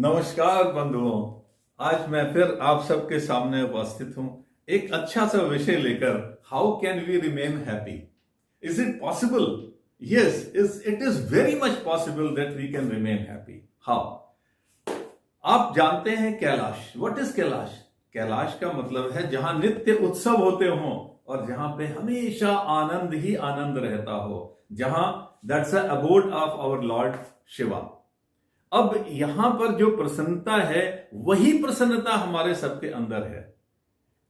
नमस्कार बंधुओं। आज मैं फिर आप सबके सामने उपस्थित हूं एक अच्छा सा विषय लेकर। How can we remain happy? Is it possible? Yes, it is very much possible that we can remain happy. How? आप जानते हैं कैलाश। What is Kailash? कैलाश का मतलब है जहां नित्य उत्सव होते हों और जहां पे हमेशा आनंद ही आनंद रहता हो, जहां that's a abode of our Lord Shiva. अब यहां पर जो प्रसन्नता है वही प्रसन्नता हमारे सबके अंदर है,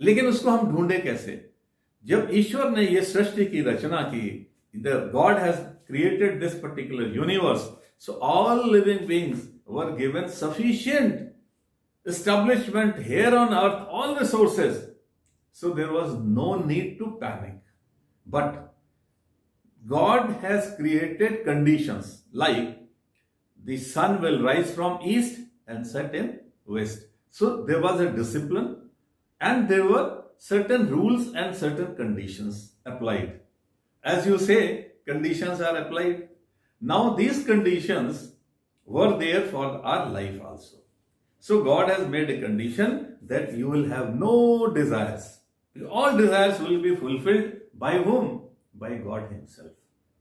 लेकिन उसको हम ढूंढे कैसे? जब ईश्वर ने यह सृष्टि की रचना की, the God has created this particular universe, so all living beings were given sufficient establishment here on earth, all resources, so there was no need to panic. But God has created conditions like the sun will rise from east and set in west. So there was a discipline and there were certain rules and certain conditions applied. As you say, conditions are applied. Now these conditions were there for our life also. So God has made a condition that you will have no desires. All desires will be fulfilled by whom? By God Himself.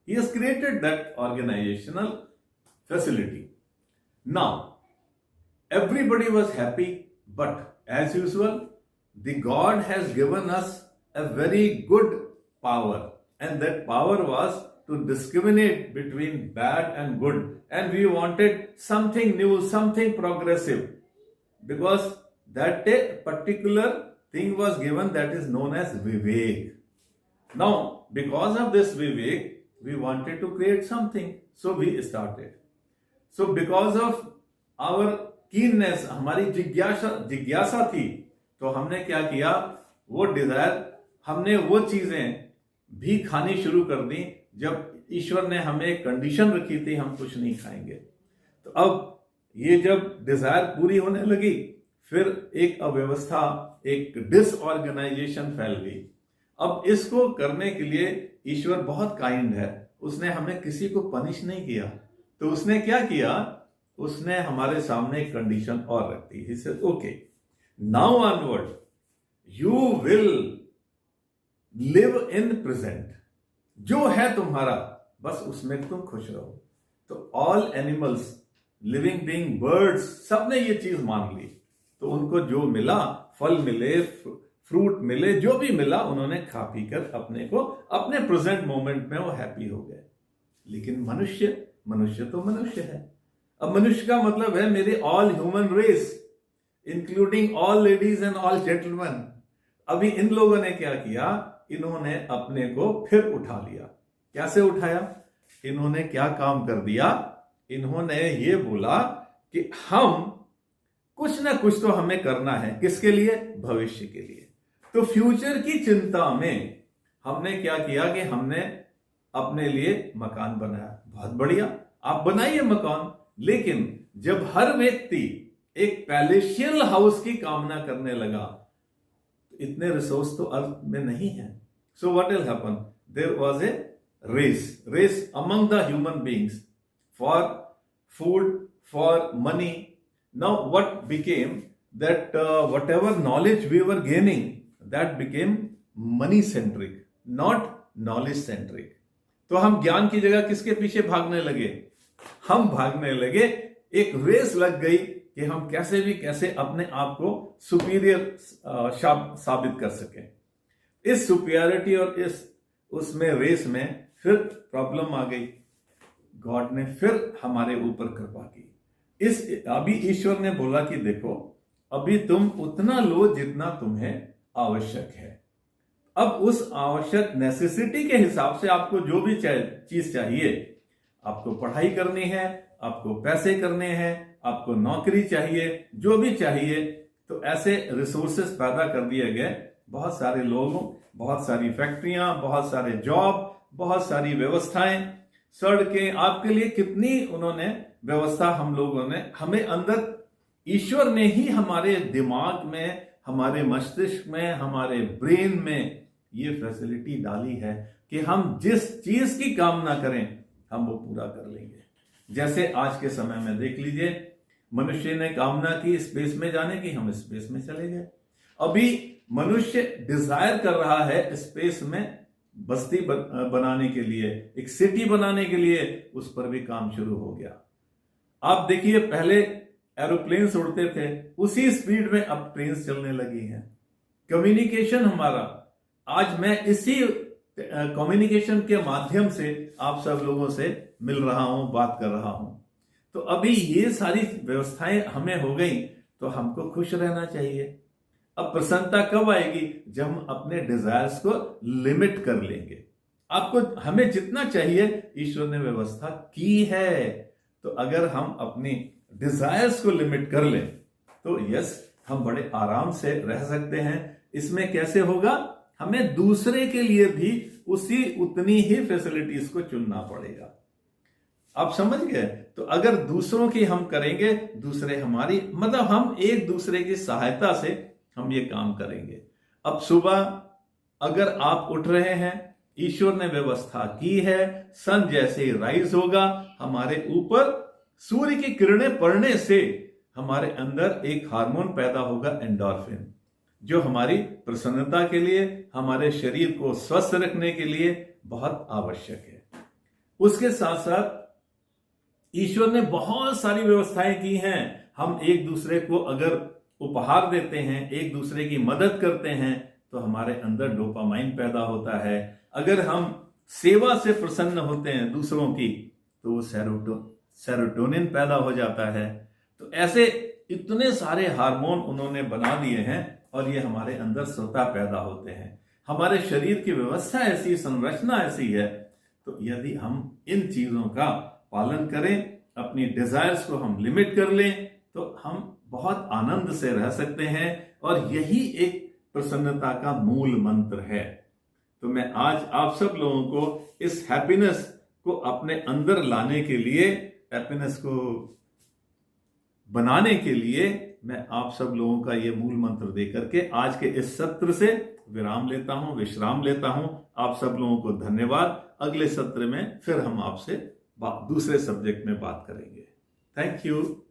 He has created that organizational facility. Now, everybody was happy, but as usual, the God has given us a very good power, and that power was to discriminate between bad and good, and we wanted something new, something progressive, because that a particular thing was given that is known as Vivek. Now, because of this Vivek, we wanted to create something, so we started. So because of our keenness, हमारी जिज्ञासा थी, तो हमने क्या किया? वो Dzire, हमने वो चीजें भी खानी शुरू कर दी। जब ईश्वर ने हमें एक कंडीशन रखी थी, हम कुछ नहीं खाएंगे, तो अब ये जब डिजायर पूरी होने लगी, फिर एक अव्यवस्था, एक डिसऑर्गेनाइजेशन फैल गई। अब इसको करने के लिए ईश्वर बहुत काइंड है, उसने हमें किसी को पनिश नहीं किया। तो उसने क्या किया? उसने हमारे सामने एक कंडीशन और रख दी। He said, okay, now onward you will live in present. जो है तुम्हारा, बस उसमें तुम खुश रहो। तो all animals, living being, birds, सबने ये चीज मान ली। तो उनको जो मिला, फल मिले, फ्रूट मिले, जो भी मिला, उन्होंने खा पी कर अपने को, अपने प्रेजेंट मोमेंट में वो हैप्पी हो गए। लेकिन मनुष्य तो मनुष्य है। अब मनुष्य का मतलब है मेरे all human race, including all ladies and all gentleman. अभी इन लोगों ने क्या किया? इन्होंने अपने को फिर उठा लिया। कैसे उठाया? इन्होंने क्या काम कर दिया? इन्होंने ये बोला कि हम कुछ ना कुछ तो हमें करना है। किसके लिए? भविष्य के लिए। तो फ्यूचर की चिंता में हमने क्या किया कि हमने अपने लिए मकान बनाया। बहुत बढ़िया, आप बनाइए मकान, लेकिन जब हर व्यक्ति एक पैलेशियल हाउस की कामना करने लगा, तो इतने रिसोर्स तो अर्थ में नहीं है। So what will happen? There was a race among the human beings for food, for money. Now what became that whatever knowledge we were gaining, that became money centric, not knowledge centric. तो हम ज्ञान की जगह किसके पीछे भागने लगे? हम भागने लगे, एक रेस लग गई कि हम कैसे भी कैसे अपने आप को सुपीरियर साबित कर सकें। इस सुपीरियरिटी और इस उसमें रेस में फिर प्रॉब्लम आ गई। गॉड ने फिर हमारे ऊपर कृपा की। अभी ईश्वर ने बोला कि देखो, अभी तुम उतना लो जितना तुम्हें आवश्यक है। अब उस आवश्यक नेसेसिटी के हिसाब से आपको जो भी चीज चाहिए, आपको पढ़ाई करनी है, आपको पैसे करने हैं, आपको नौकरी चाहिए, जो भी चाहिए, तो ऐसे रिसोर्सेस पैदा कर दिए गए। बहुत सारे लोगों, बहुत सारी फैक्ट्रियां, बहुत सारे जॉब, बहुत सारी व्यवस्थाएं, सड़कें, आपके लिए कितनी उन्होंने व्यवस्था हम लोगों ने, हमें अंदर ईश्वर ने ही हमारे दिमाग में, हमारे मस्तिष्क में, हमारे ब्रेन में ये फैसिलिटी डाली है कि हम जिस चीज की कामना करें हम वो पूरा कर लेंगे। जैसे आज के समय में देख लीजिए, मनुष्य ने कामना की स्पेस में जाने की, हम स्पेस में चले गए। अभी मनुष्य डिजायर कर रहा है स्पेस में बस्ती बनाने के लिए, एक सिटी बनाने के लिए, उस पर भी काम शुरू हो गया। आप देखिए, पहले एरोप्लेन्स उड़ते थे, उसी स्पीड में अब ट्रेन्स चलने लगी हैं। कम्युनिकेशन हमारा, आज मैं इसी कम्युनिकेशन के माध्यम से आप सब लोगों से मिल रहा हूं, बात कर रहा हूं। तो अभी ये सारी व्यवस्थाएं हमें हो गई, तो हमको खुश रहना चाहिए। अब प्रसन्नता कब आएगी? जब हम अपने डिजायर्स को लिमिट कर लेंगे। आपको, हमें जितना चाहिए ईश्वर ने व्यवस्था की है, तो अगर हम अपनी डिजायर्स को लिमिट कर लें तो यस, हम बड़े आराम से रह सकते हैं। इसमें कैसे होगा? हमें दूसरे के लिए भी उतनी ही फैसिलिटीज को चुनना पड़ेगा। आप समझ गए? तो अगर दूसरों की हम करेंगे, दूसरे हमारी, मतलब हम एक दूसरे की सहायता से हम ये काम करेंगे। अब सुबह अगर आप उठ रहे हैं, ईश्वर ने व्यवस्था की है, सन जैसे ही राइज होगा, हमारे ऊपर सूर्य की किरणें पड़ने से हमारे अंदर एक हार्मोन पैदा होगा, एंडोर्फिन, जो हमारी प्रसन्नता के लिए, हमारे शरीर को स्वस्थ रखने के लिए बहुत आवश्यक है। उसके साथ साथ ईश्वर ने बहुत सारी व्यवस्थाएं की हैं। हम एक दूसरे को अगर उपहार देते हैं, एक दूसरे की मदद करते हैं, तो हमारे अंदर डोपामाइन पैदा होता है। अगर हम सेवा से प्रसन्न होते हैं दूसरों की, तो वो सेरोटोनिन पैदा हो जाता है। तो ऐसे इतने सारे हार्मोन उन्होंने बना दिए हैं, और ये हमारे अंदर स्वतः पैदा होते हैं। हमारे शरीर की व्यवस्था ऐसी, संरचना ऐसी है। तो यदि हम इन चीजों का पालन करें, अपनी डिजायर्स को हम लिमिट कर लें, तो हम बहुत आनंद से रह सकते हैं। और यही एक प्रसन्नता का मूल मंत्र है। तो मैं आज आप सब लोगों को इस हैप्पीनेस को अपने अंदर लाने के लिए, हैप्पीनेस को बनाने के लिए, मैं आप सब लोगों का ये मूल मंत्र देकर के आज के इस सत्र से विश्राम लेता हूं। आप सब लोगों को धन्यवाद। अगले सत्र में फिर हम आपसे दूसरे सब्जेक्ट में बात करेंगे। Thank you.